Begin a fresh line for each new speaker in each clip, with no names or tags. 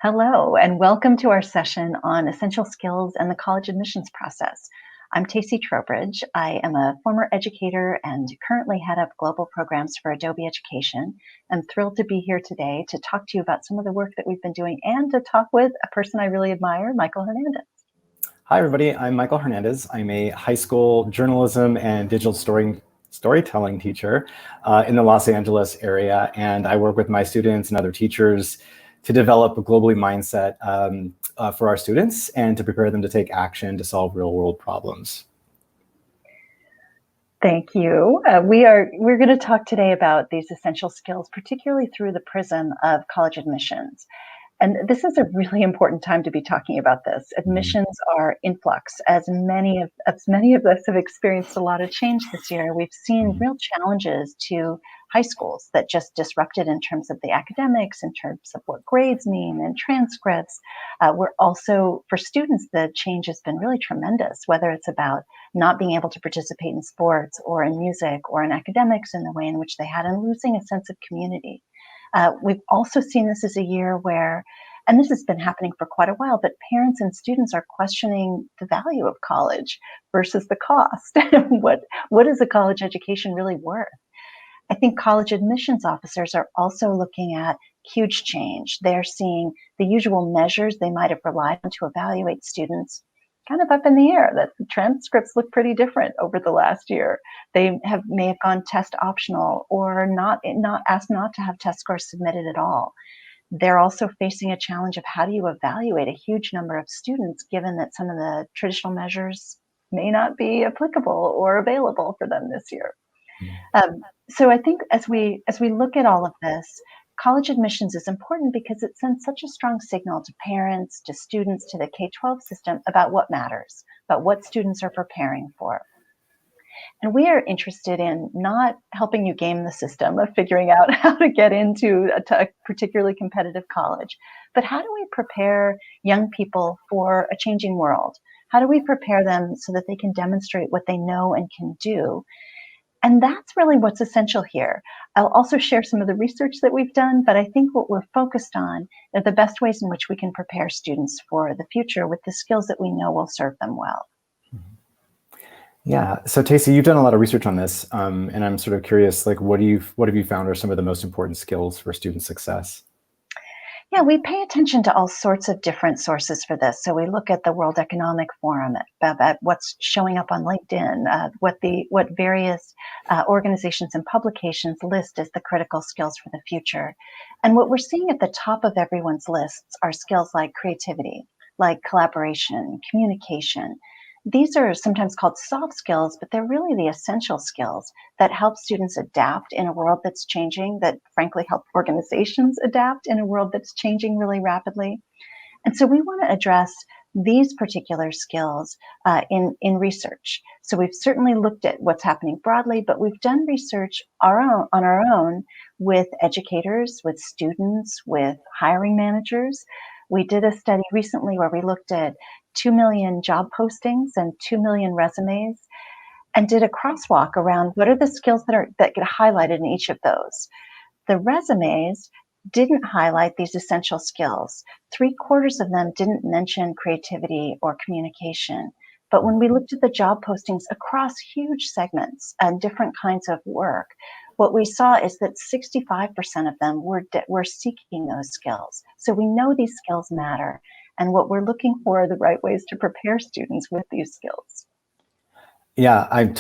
Hello, and welcome to our session on essential skills and the college admissions process. I'm Tacy Trowbridge. I am a former educator and currently head up global programs for Adobe Education. I'm thrilled to be here today to talk to you about some of the work that we've been doing and to talk with a person I really admire, Michael Hernandez.
Hi, everybody. I'm Michael Hernandez. I'm a high school journalism and digital storytelling teacher in the Los Angeles area, and I work with my students and other teachers to develop a globally mindset for our students and to prepare them to take action to solve real-world problems.
Thank you. We're going to talk today about these essential skills, particularly through the prism of college admissions. And this is a really important time to be talking about this. Admissions are in flux, as many of us have experienced a lot of change this year. We've seen real challenges to high schools that just disrupted in terms of the academics, in terms of what grades mean and transcripts. We're also, for students, the change has been really tremendous, whether it's about not being able to participate in sports or in music or in academics in the way in which they had, and losing a sense of community. We've also seen this as a year where, and this has been happening for quite a while, but parents and students are questioning the value of college versus the cost. What is a college education really worth? I think college admissions officers are also looking at huge change. They're seeing the usual measures they might have relied on to evaluate students kind of up in the air, that the transcripts look pretty different over the last year. They may have gone test optional or not asked not to have test scores submitted at all. They're also facing a challenge of how do you evaluate a huge number of students, given that some of the traditional measures may not be applicable or available for them this year. So I think as we look at all of this, college admissions is important because it sends such a strong signal to parents, to students, to the K-12 system about what matters, about what students are preparing for. And we are interested in not helping you game the system of figuring out how to get into a particularly competitive college, but how do we prepare young people for a changing world? How do we prepare them so that they can demonstrate what they know and can do? And that's really what's essential here. I'll also share some of the research that we've done, but I think what we're focused on are the best ways in which we can prepare students for the future with the skills that we know will serve them well.
Yeah. So Tacy, you've done a lot of research on this, and I'm sort of curious, like, what have you found are some of the most important skills for student success?
Yeah, we pay attention to all sorts of different sources for this. So we look at the World Economic Forum, at what's showing up on LinkedIn, what various organizations and publications list as the critical skills for the future. And what we're seeing at the top of everyone's lists are skills like creativity, like collaboration, communication. These are sometimes called soft skills, but they're really the essential skills that help students adapt in a world that's changing, that frankly help organizations adapt in a world that's changing really rapidly. And so we want to address these particular skills in research. So we've certainly looked at what's happening broadly, but we've done research on our own with educators, with students, with hiring managers. We did a study recently where we looked at 2 million job postings and 2 million resumes and did a crosswalk around what are the skills that get highlighted in each of those. The resumes didn't highlight these essential skills. 3/4 of them didn't mention creativity or communication. But when we looked at the job postings across huge segments and different kinds of work, what we saw is that 65% of them were seeking those skills. So we know these skills matter. And what we're looking for are the right ways to prepare students with these skills.
Yeah, I've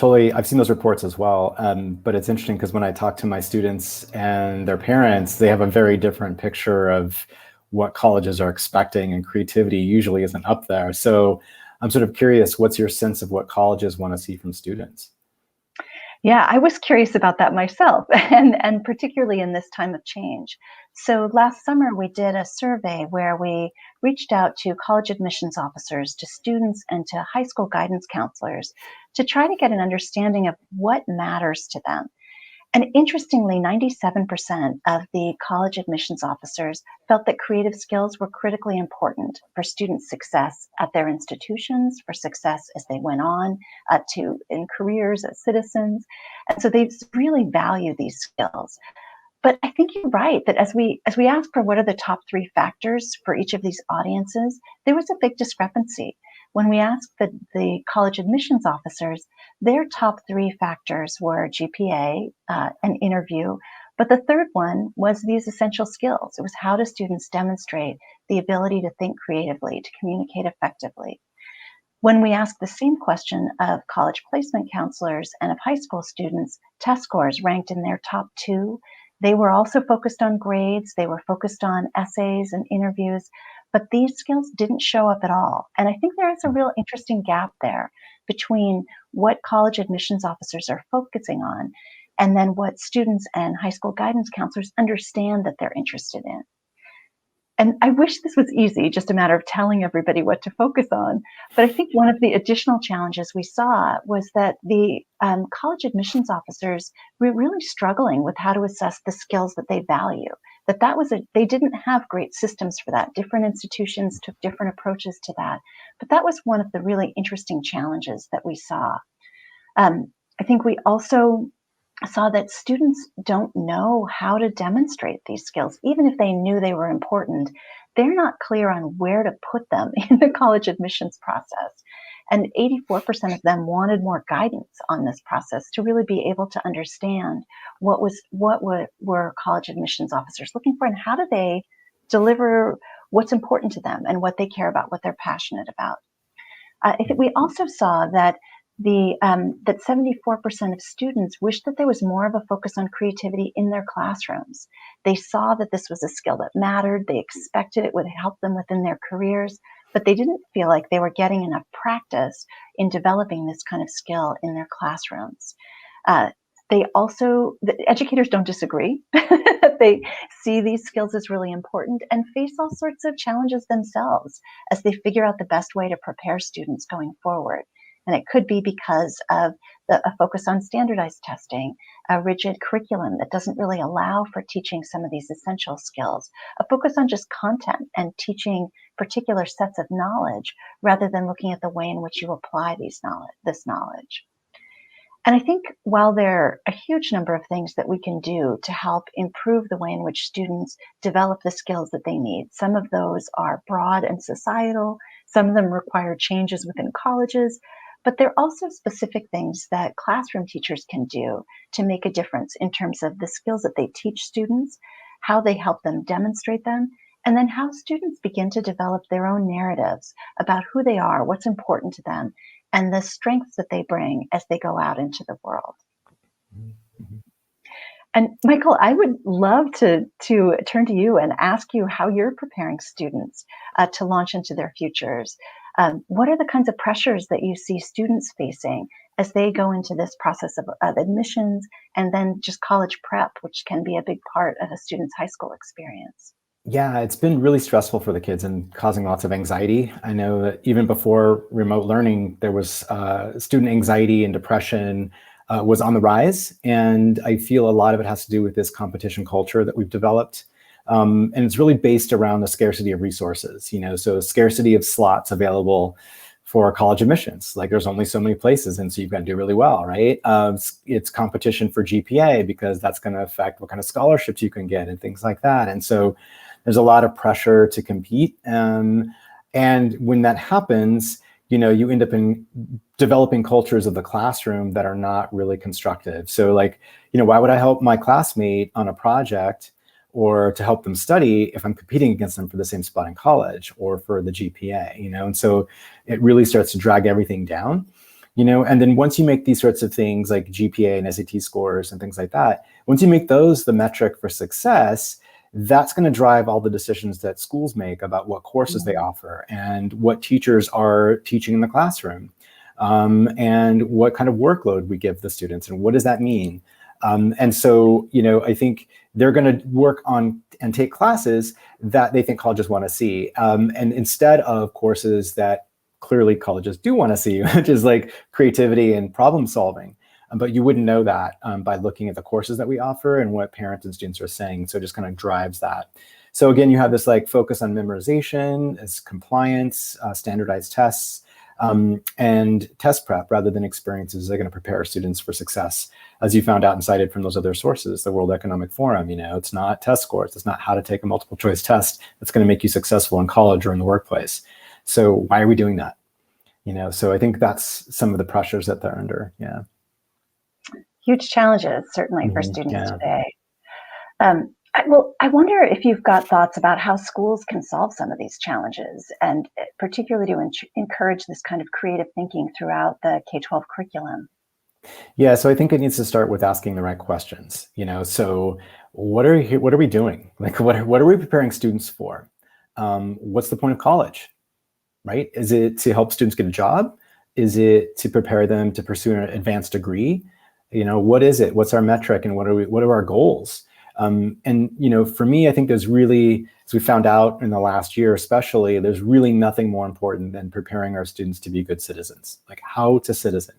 seen those reports as well. But it's interesting because when I talk to my students and their parents, they have a very different picture of what colleges are expecting, and creativity usually isn't up there. So I'm sort of curious, what's your sense of what colleges want to see from students?
Yeah, I was curious about that myself, and particularly in this time of change. So last summer, we did a survey where we reached out to college admissions officers, to students, and to high school guidance counselors to try to get an understanding of what matters to them. And interestingly, 97% of the college admissions officers felt that creative skills were critically important for student success at their institutions, for success as they went on in careers as citizens. And so they really value these skills. But I think you're right that as we ask for what are the top three factors for each of these audiences, there was a big discrepancy. When we asked the college admissions officers, their top three factors were GPA, an interview, but the third one was these essential skills. It was how do students demonstrate the ability to think creatively, to communicate effectively. When we asked the same question of college placement counselors and of high school students, test scores ranked in their top two. They were also focused on grades, they were focused on essays and interviews, but these skills didn't show up at all. And I think there is a real interesting gap there between what college admissions officers are focusing on and then what students and high school guidance counselors understand that they're interested in. And I wish this was easy, just a matter of telling everybody what to focus on. But I think one of the additional challenges we saw was that the college admissions officers were really struggling with how to assess the skills that they value. They didn't have great systems for that. Different institutions took different approaches to that. But that was one of the really interesting challenges that we saw. I think we also saw that students don't know how to demonstrate these skills. Even if they knew they were important, they're not clear on where to put them in the college admissions process. And 84% of them wanted more guidance on this process to really be able to understand what were college admissions officers looking for and how do they deliver what's important to them and what they care about, what they're passionate about. I think we also saw that that 74% of students wished that there was more of a focus on creativity in their classrooms. They saw that this was a skill that mattered. They expected it would help them within their careers, but they didn't feel like they were getting enough practice in developing this kind of skill in their classrooms. The educators don't disagree. They see these skills as really important and face all sorts of challenges themselves as they figure out the best way to prepare students going forward. And it could be because of a focus on standardized testing, a rigid curriculum that doesn't really allow for teaching some of these essential skills, a focus on just content and teaching particular sets of knowledge rather than looking at the way in which you apply this knowledge. And I think while there are a huge number of things that we can do to help improve the way in which students develop the skills that they need, some of those are broad and societal, some of them require changes within colleges, but there are also specific things that classroom teachers can do to make a difference in terms of the skills that they teach students, how they help them demonstrate them, and then how students begin to develop their own narratives about who they are, what's important to them, and the strengths that they bring as they go out into the world.
Mm-hmm.
And Michael, I would love to turn to you and ask you how you're preparing students to launch into their futures. What are the kinds of pressures that you see students facing as they go into this process of admissions and then just college prep, which can be a big part of a student's high school experience?
Yeah, it's been really stressful for the kids and causing lots of anxiety. I know that even before remote learning, there was student anxiety and depression was on the rise. And I feel a lot of it has to do with this competition culture that we've developed. And it's really based around the scarcity of resources, so scarcity of slots available for college admissions. Like there's only so many places, and so you've got to do really well, right? It's competition for GPA because that's going to affect what kind of scholarships you can get and things like that. And so there's a lot of pressure to compete. And when that happens, you end up in developing cultures of the classroom that are not really constructive. So why would I help my classmate on a project or to help them study if I'm competing against them for the same spot in college or for the GPA, And so it really starts to drag everything down, and then once you make these sorts of things like GPA and SAT scores and things like that, once you make those the metric for success, that's going to drive all the decisions that schools make about what courses they offer and what teachers are teaching in the classroom, and what kind of workload we give the students and what does that mean. And so, I think they're going to work on and take classes that they think colleges want to see. And instead of courses that clearly colleges do want to see, which is like creativity and problem solving. But you wouldn't know that by looking at the courses that we offer and what parents and students are saying. So it just kind of drives that. So again, you have this focus on memorization, as compliance, standardized tests, and test prep rather than experiences that are going to prepare students for success. As you found out and cited from those other sources, the World Economic Forum, it's not test scores. It's not how to take a multiple choice test that's going to make you successful in college or in the workplace. So why are we doing that? So I think that's some of the pressures that they're under. Yeah.
Huge challenges, certainly, for students
Yeah.
today. I wonder if you've got thoughts about how schools can solve some of these challenges, and particularly to encourage this kind of creative thinking throughout the K-12 curriculum.
Yeah, so I think it needs to start with asking the right questions. So what are we doing? Like, what are we preparing students for? What's the point of college? Right? Is it to help students get a job? Is it to prepare them to pursue an advanced degree? What is it? What's our metric, and what are our goals? For me, I think there's really, as we found out in the last year especially, there's really nothing more important than preparing our students to be good citizens, like how to citizen.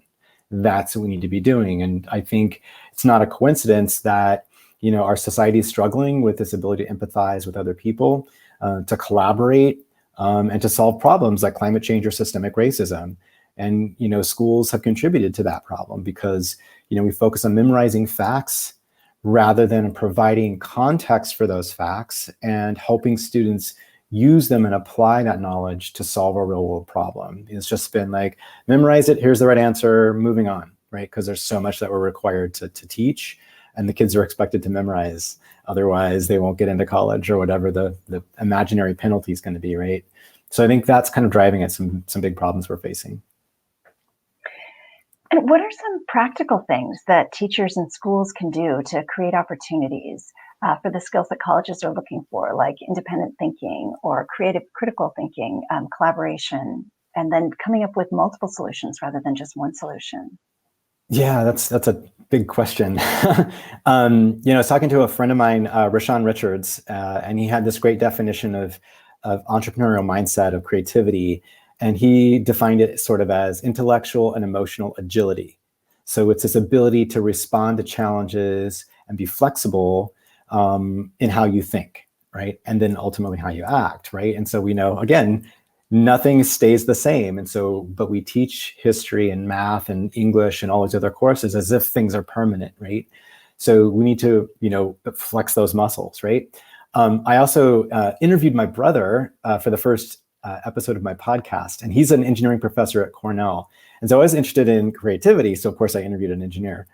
That's what we need to be doing. And I think it's not a coincidence that, our society is struggling with this ability to empathize with other people, to collaborate, and to solve problems like climate change or systemic racism. And, schools have contributed to that problem because, we focus on memorizing facts rather than providing context for those facts and helping students use them and apply that knowledge to solve a real world problem. It's just been like, memorize it, here's the right answer, moving on, right? Because there's so much that we're required to teach, and the kids are expected to memorize. Otherwise, they won't get into college or whatever the imaginary penalty is going to be, right? So I think that's kind of driving at some big problems we're facing.
And what are some practical things that teachers and schools can do to create opportunities for the skills that colleges are looking for, like independent thinking or creative critical thinking, collaboration, and then coming up with multiple solutions rather than just one solution?
Yeah, that's a big question. I was talking to a friend of mine, Rashawn Richards, and he had this great definition of entrepreneurial mindset, of creativity. And he defined it sort of as intellectual and emotional agility. So it's this ability to respond to challenges and be flexible in how you think, right? And then ultimately how you act, right? And so we know, again, nothing stays the same. And so, but we teach history and math and English and all these other courses as if things are permanent, right? So we need to, flex those muscles, right? I also interviewed my brother for the first episode of my podcast, and he's an engineering professor at Cornell. And so I was interested in creativity. So of course I interviewed an engineer.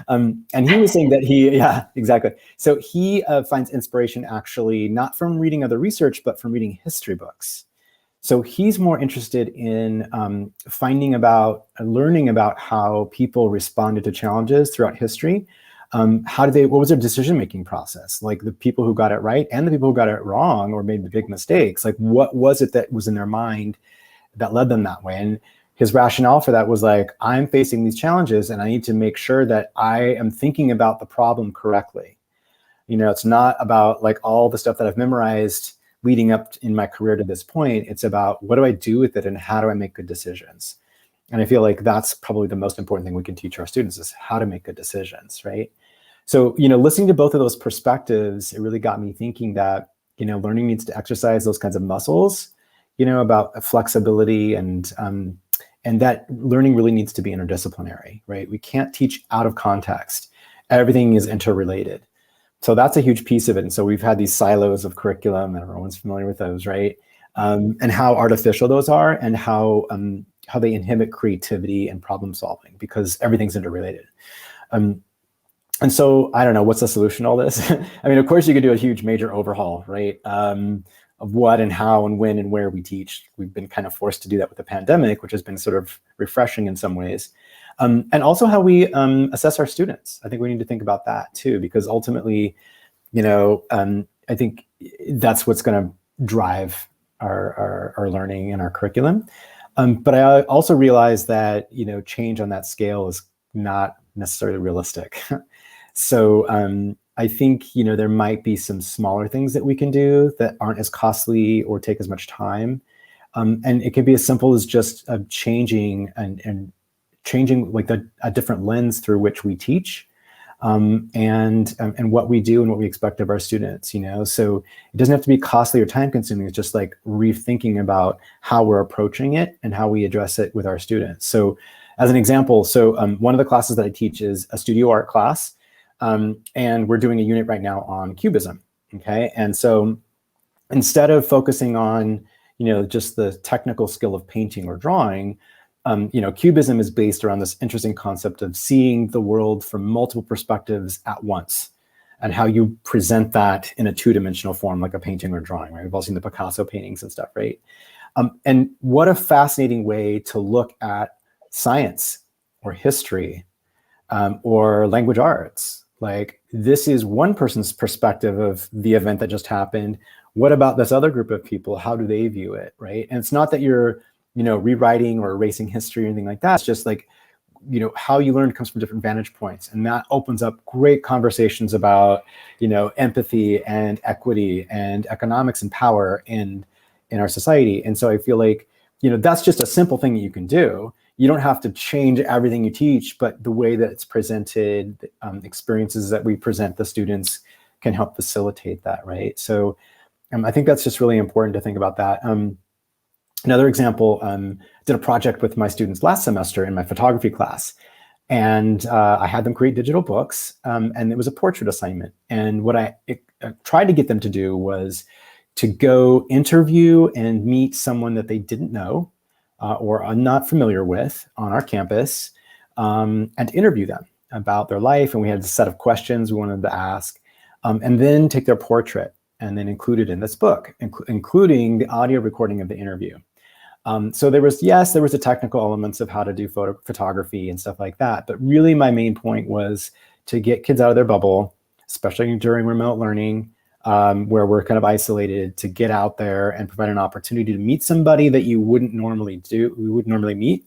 And he was saying that yeah, exactly. So he finds inspiration actually not from reading other research, but from reading history books. So he's more interested in learning about how people responded to challenges throughout history. What was their decision-making process? Like the people who got it right and the people who got it wrong or made the big mistakes, like what was it that was in their mind that led them that way? And his rationale for that was like, I'm facing these challenges and I need to make sure that I am thinking about the problem correctly. It's not about like all the stuff that I've memorized leading up in my career to this point. It's about what do I do with it and how do I make good decisions? And I feel like that's probably the most important thing we can teach our students is how to make good decisions, right? So, listening to both of those perspectives, it really got me thinking that, learning needs to exercise those kinds of muscles, about flexibility and that learning really needs to be interdisciplinary, right? We can't teach out of context. Everything is interrelated. So that's a huge piece of it. And so we've had these silos of curriculum, and everyone's familiar with those, right? And how artificial those are and how they inhibit creativity and problem solving because everything's interrelated. And so I don't know, what's the solution to all this? I mean, of course you could do a huge major overhaul, right? Of what and how and when and where we teach. We've been kind of forced to do that with the pandemic, which has been sort of refreshing in some ways. And also how we assess our students. I think we need to think about that too, because ultimately, I think that's what's going to drive our learning and our curriculum. But I also realize that, change on that scale is not necessarily realistic. So I think, there might be some smaller things that we can do that aren't as costly or take as much time. And it can be as simple as just changing like a different lens through which we teach. and what we do and what we expect of our students, So it doesn't have to be costly or time consuming. It's just like rethinking about how we're approaching it and how we address it with our students. So as an example, one of the classes that I teach is a studio art class, and we're doing a unit right now on cubism. Okay, and so instead of focusing on just the technical skill of painting or drawing, cubism is based around this interesting concept of seeing the world from multiple perspectives at once, and how you present that in a two-dimensional form, like a painting or drawing, right? We've all seen the Picasso paintings and stuff, right? And what a fascinating way to look at science or history, or language arts. Like, this is one person's perspective of the event that just happened. What about this other group of people? How do they view it, right? And it's not that you're rewriting or erasing history or anything like that. It's just like, how you learn comes from different vantage points. And that opens up great conversations about, empathy and equity and economics and power in our society. And so I feel like, that's just a simple thing that you can do. You don't have to change everything you teach, but the way that it's presented, experiences that we present the students can help facilitate that, right? So I think that's just really important to think about that. Another example, did a project with my students last semester in my photography class, and I had them create digital books, and it was a portrait assignment. And what I tried to get them to do was to go interview and meet someone that they didn't know or are not familiar with on our campus, and interview them about their life. And we had a set of questions we wanted to ask, and then take their portrait and then include it in this book, including the audio recording of the interview. So there was the technical elements of how to do photography and stuff like that. But really my main point was to get kids out of their bubble, especially during remote learning, where we're kind of isolated, to get out there and provide an opportunity to meet somebody that you wouldn't normally meet.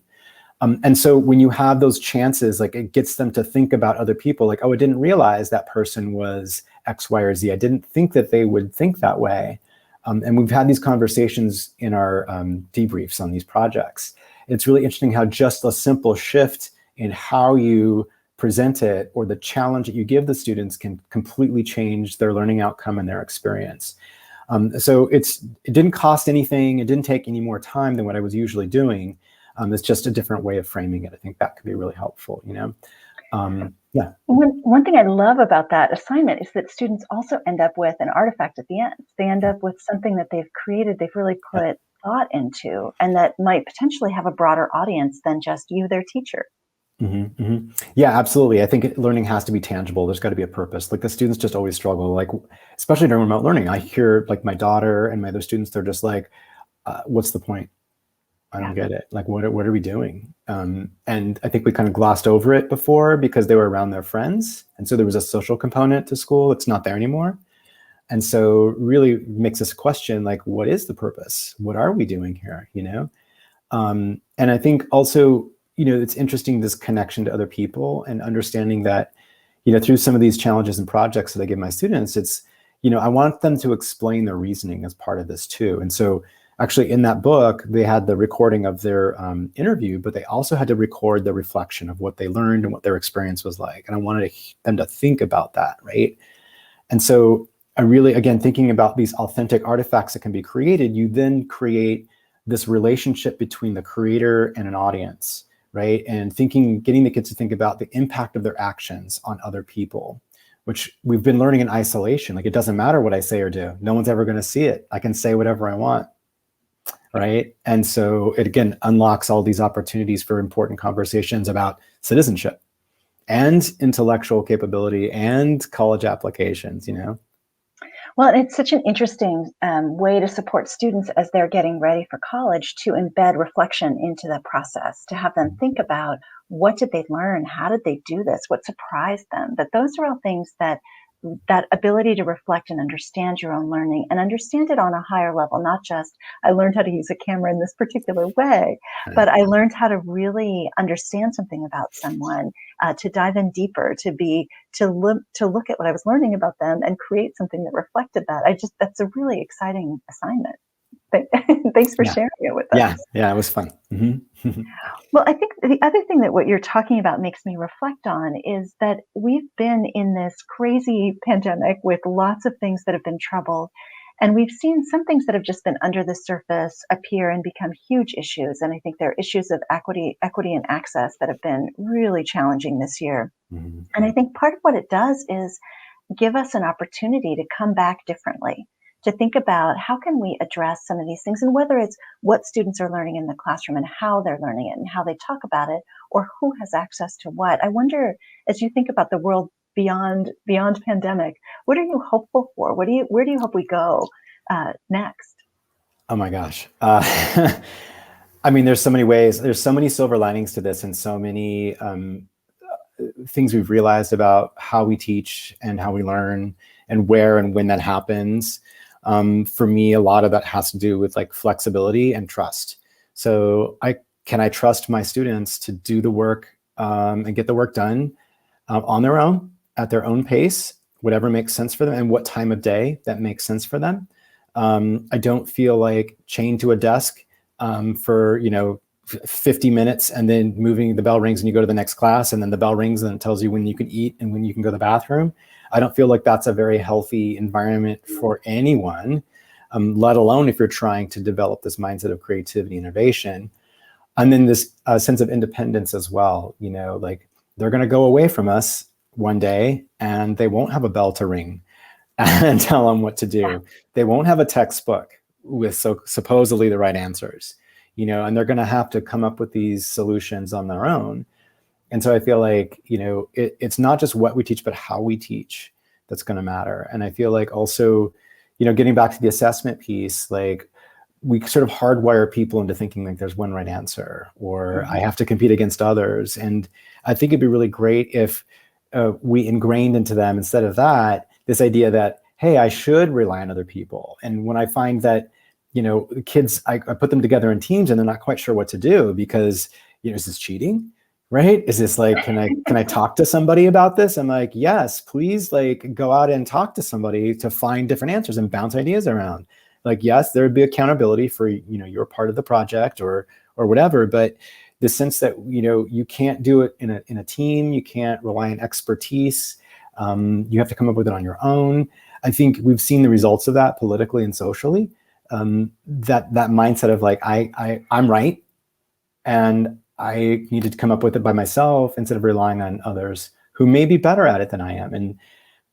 And so when you have those chances, like, it gets them to think about other people, like, oh, I didn't realize that person was X, Y, or Z. I didn't think that they would think that way. And we've had these conversations in our debriefs on these projects. It's really interesting how just a simple shift in how you present it or the challenge that you give the students can completely change their learning outcome and their experience. So it didn't cost anything. It didn't take any more time than what I was usually doing. It's just a different way of framing it. I think that could be really helpful, Yeah.
One thing I love about that assignment is that students also end up with an artifact at the end. They end up with something that they've created, they've really put thought into, and that might potentially have a broader audience than just you, their teacher.
Mm-hmm, mm-hmm. Yeah, absolutely. I think learning has to be tangible. There's got to be a purpose. Like, the students just always struggle, like, especially during remote learning. I hear, like, my daughter and my other students, they're just like, what's the point? I don't get it. Like, what are we doing? And I think we kind of glossed over it before because they were around their friends. And so there was a social component to school. It's not there anymore. And so really makes us question, like, what is the purpose? What are we doing here? And I think also, it's interesting, this connection to other people and understanding that, through some of these challenges and projects that I give my students, it's, I want them to explain their reasoning as part of this too. And so actually in that book, they had the recording of their interview, but they also had to record the reflection of what they learned and what their experience was like. And I wanted them to think about that, right? And so I really, again, thinking about these authentic artifacts that can be created, you then create this relationship between the creator and an audience, right? And getting the kids to think about the impact of their actions on other people, which we've been learning in isolation. Like, it doesn't matter what I say or do. No one's ever going to see it. I can say whatever I want. Right. And so it, again, unlocks all these opportunities for important conversations about citizenship and intellectual capability and college applications,
Well, it's such an interesting way to support students as they're getting ready for college, to embed reflection into the process, to have them think about, what did they learn? How did they do this? What surprised them? That those are all things that ability to reflect and understand your own learning, and understand it on a higher level, not just, I learned how to use a camera in this particular way, but I learned how to really understand something about someone, to dive in deeper, to look at what I was learning about them and create something that reflected that. That's a really exciting assignment. Thanks for
Yeah.
sharing it with
Yeah.
us.
Yeah. It was fun.
Well, I think the other thing that what you're talking about makes me reflect on is that we've been in this crazy pandemic with lots of things that have been troubled. And we've seen some things that have just been under the surface appear and become huge issues. And I think there are issues of equity and access that have been really challenging this year.
Mhm.
And I think part of what it does is give us an opportunity to come back differently, to think about how can we address some of these things, and whether it's what students are learning in the classroom and how they're learning it and how they talk about it, or who has access to what. I wonder, as you think about the world beyond pandemic, what are you hopeful for? Where do you hope we go next?
Oh my gosh. I mean, there's so many ways, there's so many silver linings to this, and so many things we've realized about how we teach and how we learn and where and when that happens. For me, a lot of that has to do with like flexibility and trust. So I trust my students to do the work and get the work done on their own, at their own pace, whatever makes sense for them and what time of day that makes sense for them. I don't feel like chained to a desk for 50 minutes and then the bell rings and you go to the next class, and then the bell rings and it tells you when you can eat and when you can go to the bathroom. I don't feel like that's a very healthy environment for anyone, let alone if you're trying to develop this mindset of creativity, innovation, and then this sense of independence as well. Like they're going to go away from us one day and they won't have a bell to ring and tell them what to do. They won't have a textbook with supposedly the right answers, and they're going to have to come up with these solutions on their own. And so I feel like, it's not just what we teach, but how we teach that's going to matter. And I feel like also, getting back to the assessment piece, like we sort of hardwire people into thinking like there's one right answer, or I have to compete against others. And I think it'd be really great if we ingrained into them, instead of that, this idea that, hey, I should rely on other people. And when I find that, kids, I put them together in teams and they're not quite sure what to do because, is this cheating? Right? Is this like, can I talk to somebody about this? I'm like, yes, please, like go out and talk to somebody to find different answers and bounce ideas around. Like, yes, there would be accountability for, your part of the project or whatever, but the sense that, you can't do it in a team, you can't rely on expertise. You have to come up with it on your own. I think we've seen the results of that politically and socially. That mindset of like, I'm right, and I needed to come up with it by myself instead of relying on others who may be better at it than I am. And,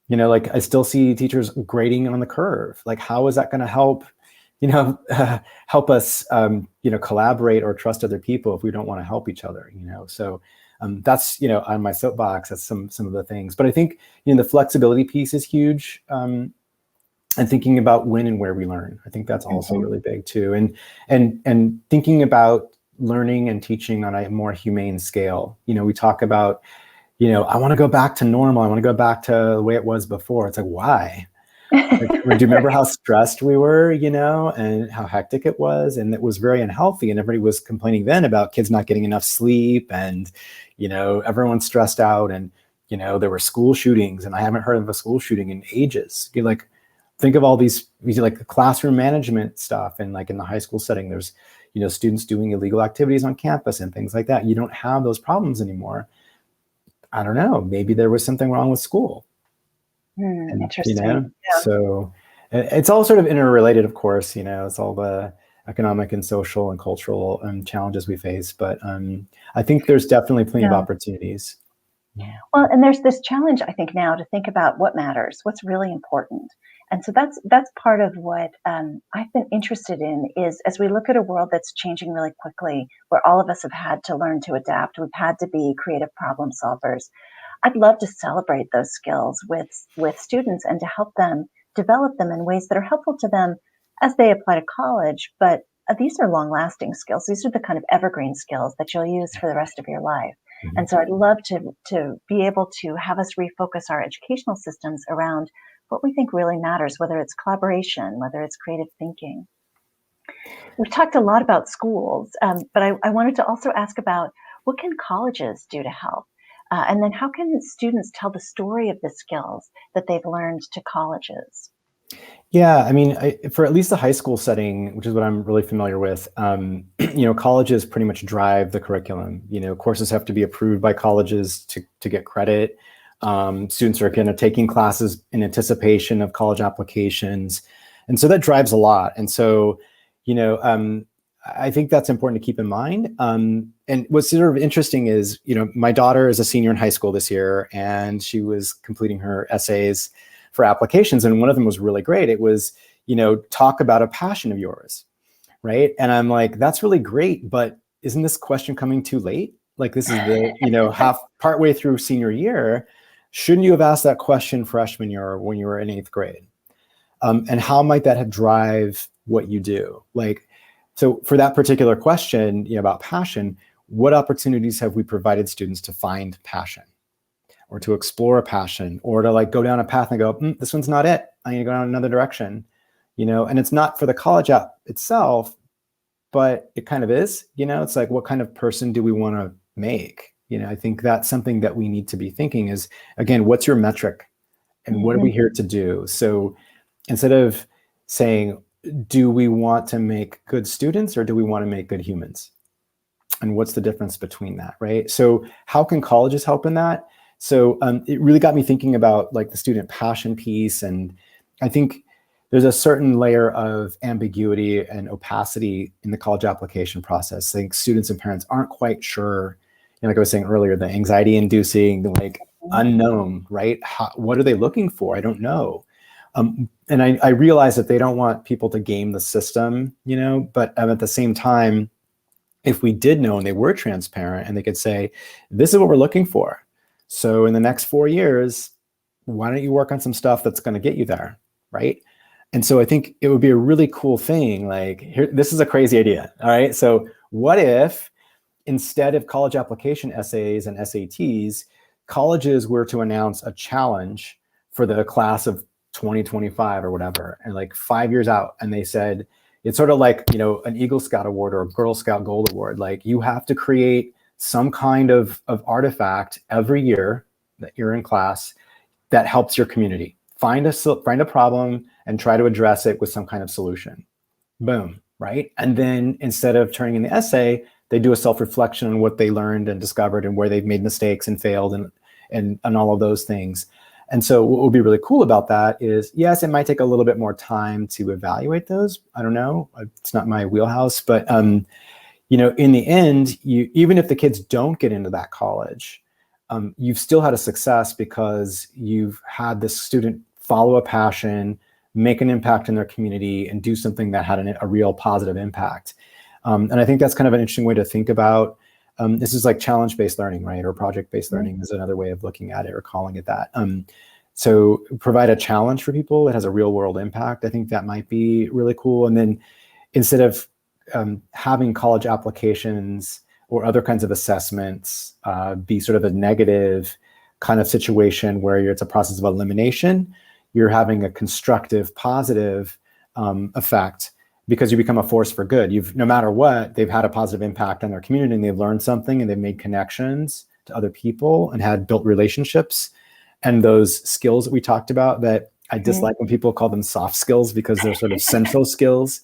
like I still see teachers grading on the curve. Like, how is that going to help, help us, collaborate or trust other people if we don't want to help each other, So that's, on my soapbox, that's some of the things. But I think, the flexibility piece is huge. And thinking about when and where we learn. I think that's also really big too. And thinking about learning and teaching on a more humane scale. We talk about, I want to go back to normal. I want to go back to the way it was before. It's like, why? Like, do you remember how stressed we were, and how hectic it was? And it was very unhealthy. And everybody was complaining then about kids not getting enough sleep, and, everyone's stressed out. And, there were school shootings, and I haven't heard of a school shooting in ages. You're like, think of all these like classroom management stuff. And like in the high school setting, there's, students doing illegal activities on campus and things like that. You don't have those problems anymore. I don't know, maybe there was something wrong with school. And,
Interesting. Yeah.
so it's all sort of interrelated, of course, it's all the economic and social and cultural challenges we face. But I think there's definitely plenty of
Yeah.
opportunities.
Well, and there's this challenge, I think, now to think about what matters, what's really important. And so that's part of what I've been interested in, is as we look at a world that's changing really quickly, where all of us have had to learn to adapt, we've had to be creative problem solvers. I'd love to celebrate those skills with students and to help them develop them in ways that are helpful to them as they apply to college. But these are long-lasting skills. These are the kind of evergreen skills that you'll use for the rest of your life. And so I'd love to be able to have us refocus our educational systems around what we think really matters, whether it's collaboration, whether it's creative thinking. We've talked a lot about schools, but I wanted to also ask about what can colleges do to help? And then how can students tell the story of the skills that they've learned to colleges?
Yeah, I mean, for at least the high school setting, which is what I'm really familiar with, colleges pretty much drive the curriculum. Courses have to be approved by colleges to get credit. Students are kind of taking classes in anticipation of college applications, and so that drives a lot. And so, you know, um, I think that's important to keep in mind. And what's sort of interesting is, my daughter is a senior in high school this year, and she was completing her essays for applications, and one of them was really great. It was, talk about a passion of yours, right? And I'm like, that's really great, but isn't this question coming too late? Like, this is the, partway through senior year. Shouldn't you have asked that question freshman year when you were in 8th grade? And how might that have drive what you do? Like, so for that particular question, about passion, what opportunities have we provided students to find passion, or to explore a passion, or to like go down a path and go, this one's not it. I need to go down another direction, and it's not for the college app itself, but it kind of is, it's like, what kind of person do we want to make? I think that's something that we need to be thinking is, again, what's your metric and what are we here to do? So instead of saying, do we want to make good students or do we want to make good humans? And what's the difference between that, right? So how can colleges help in that? So it really got me thinking about like the student passion piece. And I think there's a certain layer of ambiguity and opacity in the college application process. I think students and parents aren't quite sure, like I was saying earlier, the anxiety inducing, the like unknown, right? What are they looking for? I don't know. And I realize that they don't want people to game the system, but at the same time, if we did know and they were transparent and they could say, this is what we're looking for. So in the next 4 years, why don't you work on some stuff that's going to get you there, right? And so I think it would be a really cool thing. Like, here, this is a crazy idea. All right. So what if instead of college application essays and SATs, colleges were to announce a challenge for the class of 2025 or whatever, and like 5 years out, and they said, it's sort of like, an Eagle Scout award or a Girl Scout Gold award. Like, you have to create some kind of artifact every year that you're in class that helps your community. Find a problem and try to address it with some kind of solution. Boom, right? And then instead of turning in the essay, they do a self-reflection on what they learned and discovered and where they've made mistakes and failed and all of those things. And so what would be really cool about that is, yes, it might take a little bit more time to evaluate those. I don't know. It's not my wheelhouse, but in the end, even if the kids don't get into that college, you've still had a success because you've had this student follow a passion, make an impact in their community, and do something that had a real positive impact. And I think that's kind of an interesting way to think about. This is like challenge-based learning, right? Or project-based learning is another way of looking at it or calling it that. So provide a challenge for people that has a real-world impact. I think that might be really cool. And then instead of having college applications or other kinds of assessments be sort of a negative kind of situation where it's a process of elimination, you're having a constructive, positive effect, because you become a force for good. No matter what, they've had a positive impact on their community, and they've learned something, and they've made connections to other people and had built relationships. And those skills that we talked about, that I dislike when people call them soft skills because they're sort of central skills,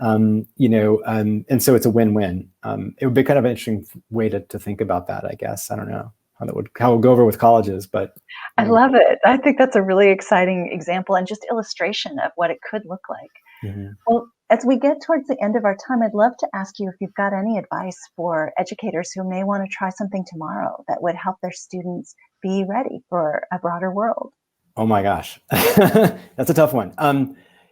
and so it's a win-win. It would be kind of an interesting way to think about that, I guess. I don't know how it would go over with colleges, but
I love it. I think that's a really exciting example and just illustration of what it could look like. Well, as we get towards the end of our time, I'd love to ask you if you've got any advice for educators who may want to try something tomorrow that would help their students be ready for a broader world.
Oh my gosh, that's a tough one.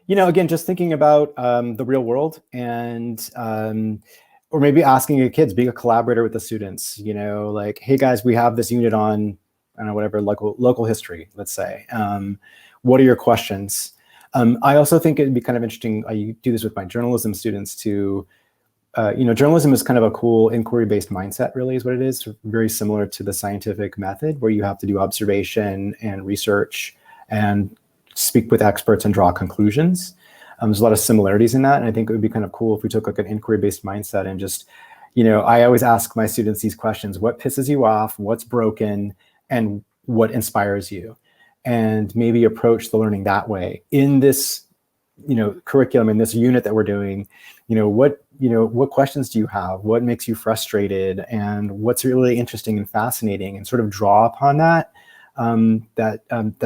Again, just thinking about the real world, and or maybe asking your kids, being a collaborator with the students. Like, hey guys, we have this unit on, I don't know, whatever, local history, let's say. What are your questions? I also think it'd be kind of interesting. I do this with my journalism students too. Journalism is kind of a cool inquiry-based mindset, really, is what it is. Very similar to the scientific method, where you have to do observation and research and speak with experts and draw conclusions. There's a lot of similarities in that. And I think it would be kind of cool if we took like an inquiry-based mindset and just, I always ask my students these questions: what pisses you off? What's broken? And what inspires you? and maybe approach the learning that way. In this, curriculum, in this unit that we're doing, what questions do you have? What makes you frustrated? And what's really interesting and fascinating? And sort of draw upon that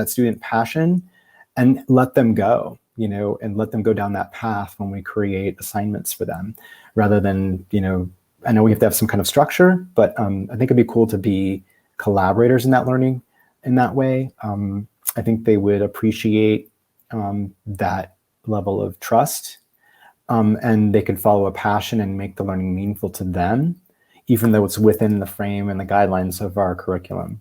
student passion, and let them go, and let them go down that path when we create assignments for them, rather than, I know we have to have some kind of structure, but I think it'd be cool to be collaborators in that learning in that way. I think they would appreciate that level of trust, and they could follow a passion and make the learning meaningful to them, even though it's within the frame and the guidelines of our curriculum.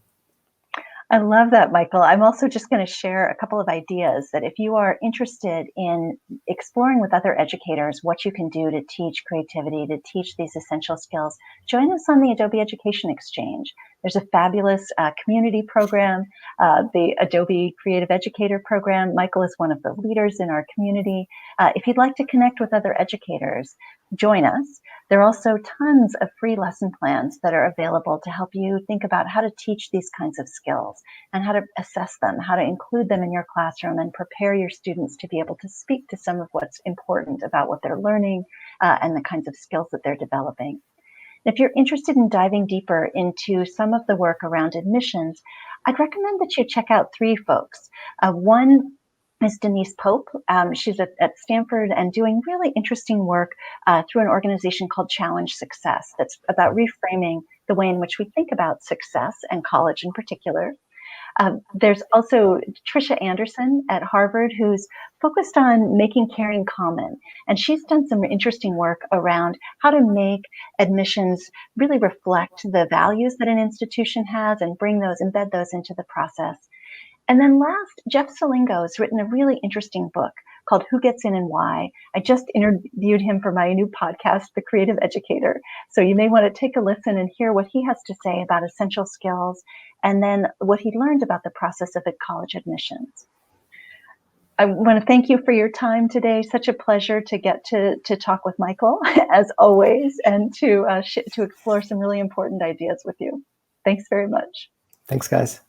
I love that, Michael. I'm also just going to share a couple of ideas that if you are interested in exploring with other educators what you can do to teach creativity, to teach these essential skills, join us on the Adobe Education Exchange. There's a fabulous community program, the Adobe Creative Educator Program. Michael is one of the leaders in our community. If you'd like to connect with other educators, join us. There are also tons of free lesson plans that are available to help you think about how to teach these kinds of skills and how to assess them, how to include them in your classroom and prepare your students to be able to speak to some of what's important about what they're learning and the kinds of skills that they're developing. If you're interested in diving deeper into some of the work around admissions, I'd recommend that you check out three folks. One is Denise Pope. She's at Stanford and doing really interesting work through an organization called Challenge Success that's about reframing the way in which we think about success and college in particular. There's also Tricia Anderson at Harvard, who's focused on making caring common. And she's done some interesting work around how to make admissions really reflect the values that an institution has and embed those into the process. And then last, Jeff Salingo has written a really interesting book called Who Gets In and Why. I just interviewed him for my new podcast, The Creative Educator. So you may want to take a listen and hear what he has to say about essential skills and then what he learned about the process of college admissions. I want to thank you for your time today. Such a pleasure to get to talk with Michael, as always, and to explore some really important ideas with you. Thanks very much.
Thanks, guys.